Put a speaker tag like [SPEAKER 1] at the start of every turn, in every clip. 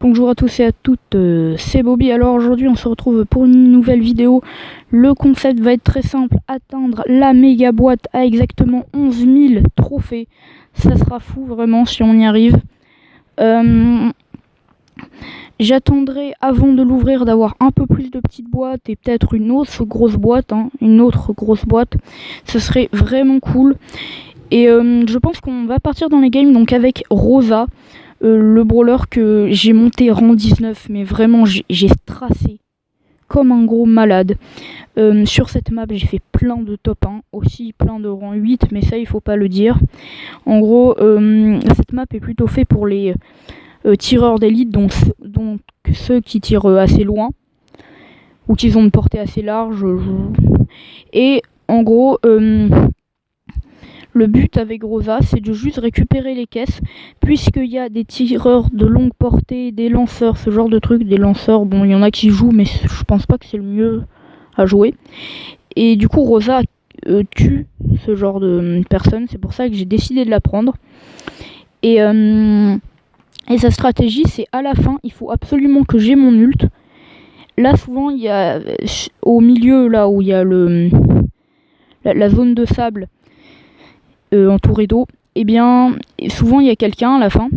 [SPEAKER 1] Bonjour à tous et à toutes, c'est Bobby. Alors aujourd'hui on se retrouve pour une nouvelle vidéo. Le concept va être très simple, atteindre la méga boîte à exactement 11 000 trophées. Ça sera fou vraiment si on y arrive. J'attendrai avant de l'ouvrir d'avoir un peu plus de petites boîtes et peut-être une autre grosse boîte, Ce serait vraiment cool. Et je pense qu'on va partir dans les games donc avec Rosa. Le brawler que j'ai monté rang 19, mais vraiment j'ai stressé comme un gros malade. Sur cette map j'ai fait plein de top 1, aussi plein de rang 8, mais ça il faut pas le dire. En gros cette map est plutôt faite pour les tireurs d'élite, donc ceux qui tirent assez loin ou qui ont une portée assez large. Et en gros le but avec Rosa, c'est de juste récupérer les caisses, puisqu'il y a des tireurs de longue portée, des lanceurs, ce genre de trucs. Des lanceurs, bon, il y en a qui jouent, mais je pense pas que c'est le mieux à jouer. Et du coup, Rosa tue ce genre de personnes, c'est pour ça que j'ai décidé de la prendre. Et sa stratégie, c'est à la fin, il faut absolument que j'ai mon ult. Là, souvent, il y a au milieu, là où il y a la zone de sable, entouré d'eau, et bien souvent il y a quelqu'un à la fin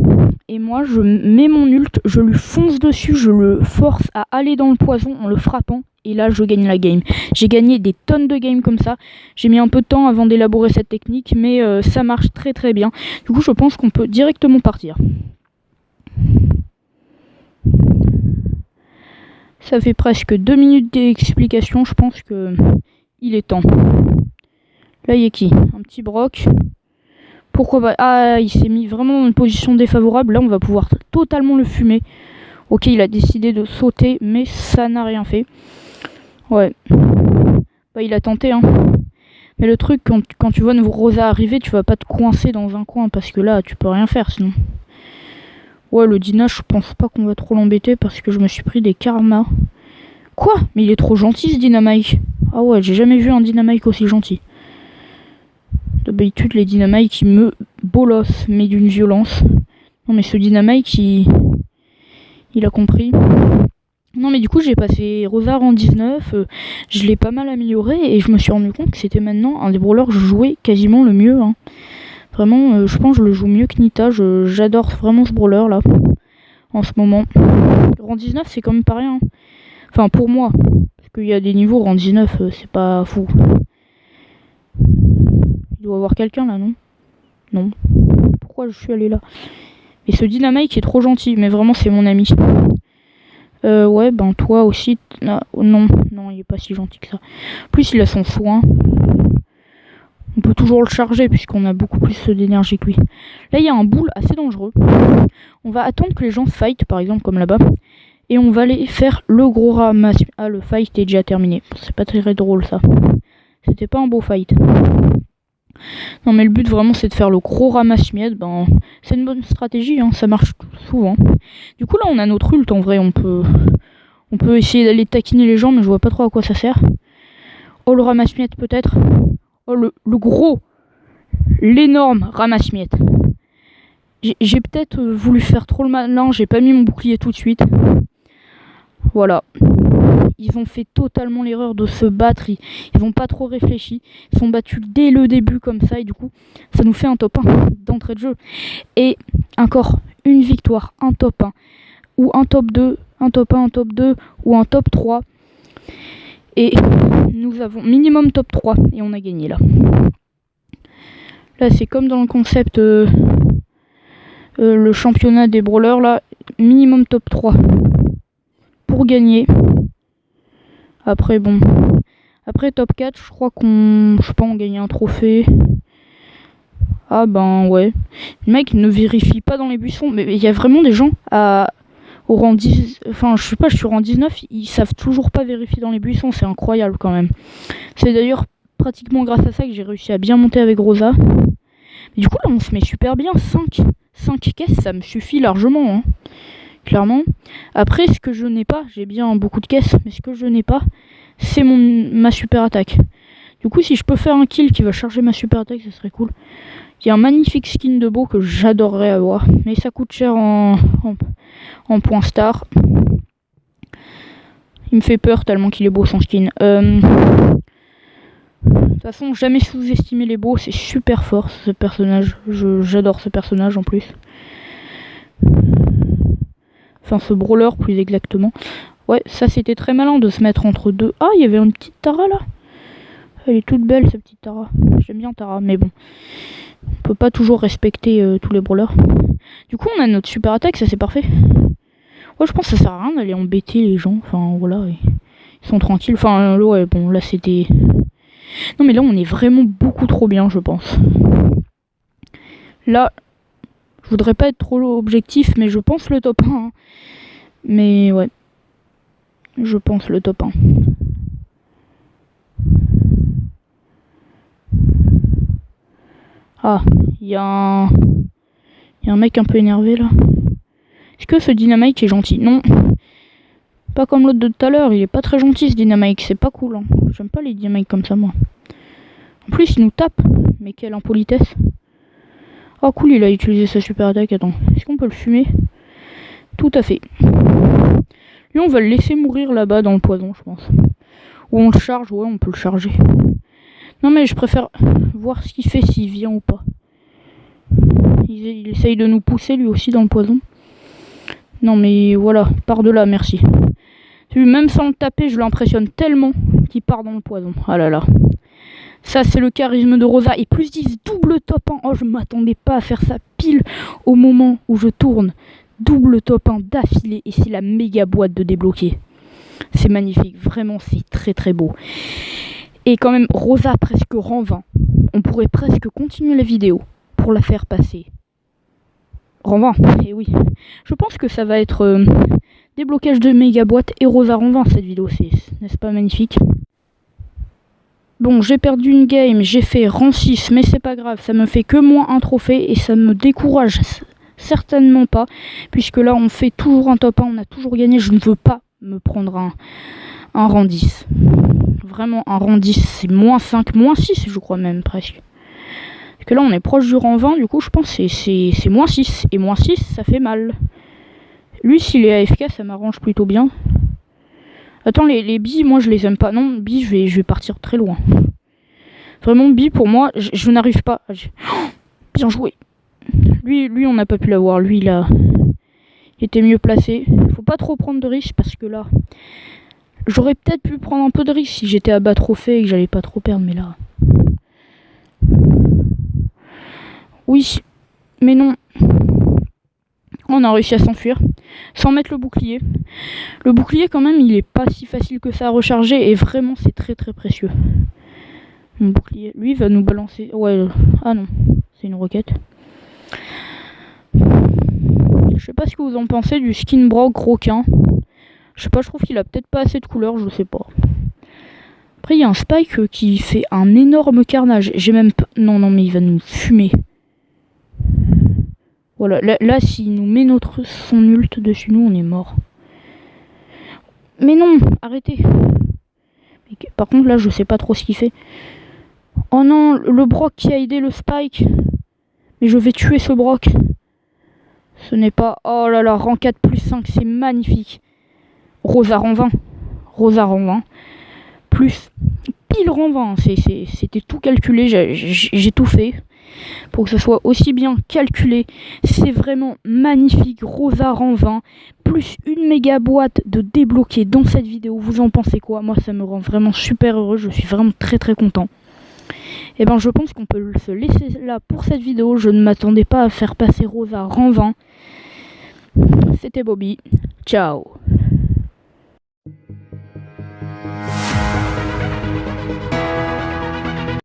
[SPEAKER 1] et moi je mets mon ult, je lui fonce dessus, je le force à aller dans le poison en le frappant et là je gagne la game. J'ai gagné des tonnes de games comme ça. J'ai mis un peu de temps avant d'élaborer cette technique, mais ça marche très très bien. Du coup je pense qu'on peut directement partir. Ça fait presque 2 minutes d'explication, je pense que il est temps. Là, il y a qui? Un petit Brock. Pourquoi pas? Ah, il s'est mis vraiment dans une position défavorable. Là, on va pouvoir totalement le fumer. Ok, il a décidé de sauter, mais ça n'a rien fait. Ouais. Bah, il a tenté, hein. Mais le truc, quand tu vois une Rosa arriver, tu vas pas te coincer dans un coin, parce que là, tu peux rien faire, sinon. Ouais, le Dina, je pense pas qu'on va trop l'embêter, parce que je me suis pris des karmas. Quoi? Mais il est trop gentil, ce Dynamite. Ah ouais, j'ai jamais vu un Dynamite aussi gentil. D'habitude, les Dynamite qui me bolossent, mais d'une violence. Non, mais ce Dynamite, il a compris. Non, mais du coup, j'ai passé Rosa en 19. Je l'ai pas mal amélioré et je me suis rendu compte que c'était maintenant un des brawlers que je jouais quasiment le mieux. Hein. Vraiment, je pense que je le joue mieux que Nita. J'adore vraiment ce brawler là, en ce moment. Rang 19, c'est quand même pas rien. Hein. Enfin, pour moi. Parce qu'il y a des niveaux, rang 19, c'est pas fou. Il doit y avoir quelqu'un là, non? Non. Pourquoi je suis allé là? Et ce Dynamite qui est trop gentil, mais vraiment c'est mon ami. Ouais, ben toi aussi. Ah, non, il est pas si gentil que ça. En plus, il a son soin. On peut toujours le charger puisqu'on a beaucoup plus d'énergie que lui. Là, il y a un boule assez dangereux. On va attendre que les gens fight, par exemple, comme là-bas. Et on va aller faire le gros ramasse. Ah, le fight est déjà terminé. C'est pas très drôle ça. C'était pas un beau fight. Non mais le but vraiment c'est de faire le gros ramasse-miettes, ben c'est une bonne stratégie, hein, ça marche souvent. Du coup là on a notre ult en vrai, on peut essayer d'aller taquiner les gens mais je vois pas trop à quoi ça sert. Oh le ramasse-miettes peut-être. Oh le gros, l'énorme ramasse-miettes. J'ai peut-être voulu faire trop le malin, j'ai pas mis mon bouclier tout de suite. Voilà. Ils ont fait totalement l'erreur de se battre, ils ont pas trop réfléchi, ils sont battus dès le début comme ça et du coup ça nous fait un top 1 d'entrée de jeu. Et encore une victoire, un top 1 ou un top 2, un top 1, un top 2 ou un top 3 et nous avons minimum top 3 et on a gagné là. Là c'est comme dans le concept le championnat des brawlers là, minimum top 3 pour gagner. Après bon, après top 4, je crois qu'on, je sais pas, on gagne un trophée. Ah ben ouais. Le mec ne vérifie pas dans les buissons, mais il y a vraiment des gens au rang 10, enfin je sais pas, je suis rang 19, ils savent toujours pas vérifier dans les buissons, c'est incroyable quand même. C'est d'ailleurs pratiquement grâce à ça que j'ai réussi à bien monter avec Rosa. Mais du coup là on se met super bien, 5 caisses ça me suffit largement. Hein. Clairement. Après, ce que je n'ai pas, j'ai bien beaucoup de caisses, mais ce que je n'ai pas, c'est ma super attaque. Du coup, si je peux faire un kill qui va charger ma super attaque, ça serait cool. qui est un magnifique skin de beau que j'adorerais avoir. Mais ça coûte cher en points star. Il me fait peur tellement qu'il est beau son skin. De toute façon, jamais sous-estimer les beaux, c'est super fort ce personnage. J'adore ce personnage en plus. Enfin, ce brawler plus exactement. Ouais, ça c'était très malin de se mettre entre deux. Ah, il y avait une petite Tara là. Elle est toute belle cette petite Tara. J'aime bien Tara, mais bon. On peut pas toujours respecter tous les brawlers. Du coup, on a notre super attaque, ça c'est parfait. Ouais, je pense que ça sert à rien d'aller embêter les gens. Enfin, voilà. Ils sont tranquilles. Enfin, ouais, bon, là c'était... Non, mais là, on est vraiment beaucoup trop bien, je pense. Là, je voudrais pas être trop objectif, mais je pense le top 1. Hein. Mais ouais. Je pense le top 1. Ah, il y a un mec un peu énervé là. Est-ce que ce Dynamite est gentil? Non. Pas comme l'autre de tout à l'heure, il est pas très gentil ce Dynamite, c'est pas cool. Hein. J'aime pas les Dynamites comme ça moi. En plus il nous tape, mais quelle impolitesse. Oh cool, il a utilisé sa super attaque, attends. Est-ce qu'on peut le fumer? Tout à fait. Lui on va le laisser mourir là-bas dans le poison je pense. Ou on le charge, ouais on peut le charger. Non mais je préfère voir ce qu'il fait, s'il vient ou pas. Il essaye de nous pousser lui aussi dans le poison. Non mais voilà, par de là, merci. Même sans le taper, je l'impressionne tellement qu'il part dans le poison. Ah là là. Ça c'est le charisme de Rosa. Et plus 10, double top 1. Oh, je m'attendais pas à faire ça pile au moment où je tourne. Double top 1 d'affilée. Et c'est la méga boîte de débloquer. C'est magnifique, vraiment c'est très très beau. Et quand même, Rosa presque rang 20. On pourrait presque continuer la vidéo pour la faire passer. Rang 20, et oui. Je pense que ça va être déblocage de méga boîte et Rosa rang 20 cette vidéo, n'est-ce pas magnifique? Bon, j'ai perdu une game, j'ai fait rang 6, mais c'est pas grave, ça me fait que moins un trophée et ça me décourage certainement pas, puisque là on fait toujours un top 1, on a toujours gagné, je ne veux pas me prendre un rang 10. Vraiment, un rang 10, c'est moins 5, moins 6, je crois même, presque. Parce que là, on est proche du rang 20, du coup, je pense que c'est moins 6. Et moins 6, ça fait mal. Lui, s'il est AFK, ça m'arrange plutôt bien. Attends, les billes, moi, je les aime pas. Non, billes, je vais partir très loin. Vraiment, billes, pour moi, je n'arrive pas. Oh, bien joué. Lui, on n'a pas pu l'avoir. Lui, il était mieux placé. Faut pas trop prendre de risques, parce que là... J'aurais peut-être pu prendre un peu de risque si j'étais à bas trophée et que j'allais pas trop perdre, mais là... Oui, mais non. On a réussi à s'enfuir sans mettre le bouclier. Le bouclier, quand même, il est pas si facile que ça à recharger et vraiment, c'est très très précieux. Mon bouclier, lui, il va nous balancer... Ouais, ah non, c'est une roquette. Je sais pas ce que vous en pensez du skin Brock requin. Je sais pas, je trouve qu'il a peut-être pas assez de couleurs, je sais pas. Après, il y a un Spike qui fait un énorme carnage. J'ai même pas... Non, mais il va nous fumer. Voilà, là s'il nous met son ult dessus nous, on est mort. Mais non, arrêtez. Par contre, là, je sais pas trop ce qu'il fait. Oh non, le Brock qui a aidé le Spike. Mais je vais tuer ce Brock. Ce n'est pas... Oh là là, rang 4 plus 5, c'est magnifique. Rosa rang 20. Rosa rang 20. Plus pile rang 20. C'était tout calculé, j'ai tout fait pour que ce soit aussi bien calculé. C'est vraiment magnifique. Rosa rang 20. Plus une méga boîte de débloquer dans cette vidéo. Vous en pensez quoi? Moi, ça me rend vraiment super heureux. Je suis vraiment très très content. Et ben, je pense qu'on peut se laisser là pour cette vidéo. Je ne m'attendais pas à faire passer Rosa rang 20. C'était Bobby. Ciao.